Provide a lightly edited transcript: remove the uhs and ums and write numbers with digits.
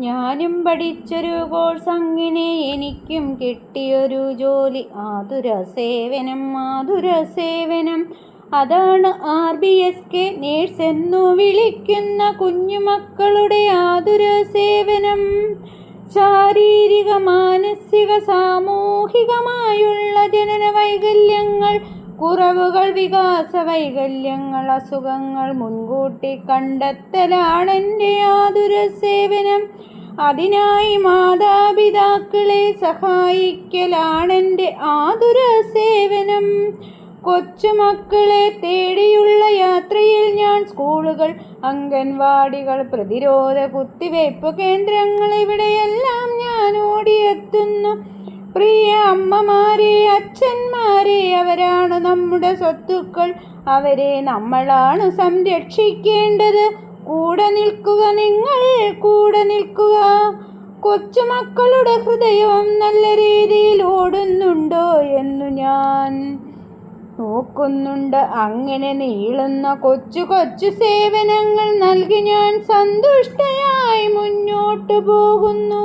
ഞാനും പഠിച്ചൊരു കോഴ്സ്, അങ്ങനെ എനിക്കും കിട്ടിയൊരു ജോലി. ആതുര സേവനം അതാണ് RBSK നേഴ്സ് എന്നു വിളിക്കുന്ന കുഞ്ഞുമക്കളുടെ ആതുര സേവനം. ശാരീരിക, മാനസിക, സാമൂഹികമായുള്ള ജനന വൈകല്യങ്ങൾ, കുറവുകൾ, വികാസ വൈകല്യങ്ങൾ, അസുഖങ്ങൾ മുൻകൂട്ടി കണ്ടെത്തലാണെൻ്റെ ആതുര സേവനം. അതിനായി മാതാപിതാക്കളെ സഹായിക്കലാണെൻ്റെ ആതുര സേവനം. കൊച്ചുമക്കളെ തേടിയുള്ള യാത്രയിൽ ഞാൻ സ്കൂളുകൾ, അംഗൻവാടികൾ, പ്രതിരോധ കുത്തിവയ്പ്പ് കേന്ദ്രങ്ങൾ, ഇവിടെയെല്ലാം ഞാൻ ഓടിയെത്തുന്നു. പ്രിയ അമ്മമാരെ, അച്ഛന്മാരെ, അവരാണ് നമ്മുടെ സ്വത്തുക്കൾ. അവരെ നമ്മളാണ് സംരക്ഷിക്കേണ്ടത്. കൂടെ നിൽക്കുക, നിങ്ങൾ കൂടെ നിൽക്കുക. കൊച്ചുമക്കളുടെ ഹൃദയവും നല്ല രീതിയിൽ ഓടുന്നുണ്ടോ എന്നു ഞാൻ നോക്കുന്നുണ്ട്. അങ്ങനെ നീളുന്ന കൊച്ചു കൊച്ചു സേവനങ്ങൾ നൽകി ഞാൻ സന്തുഷ്ടയായി മുന്നോട്ടു പോകുന്നു.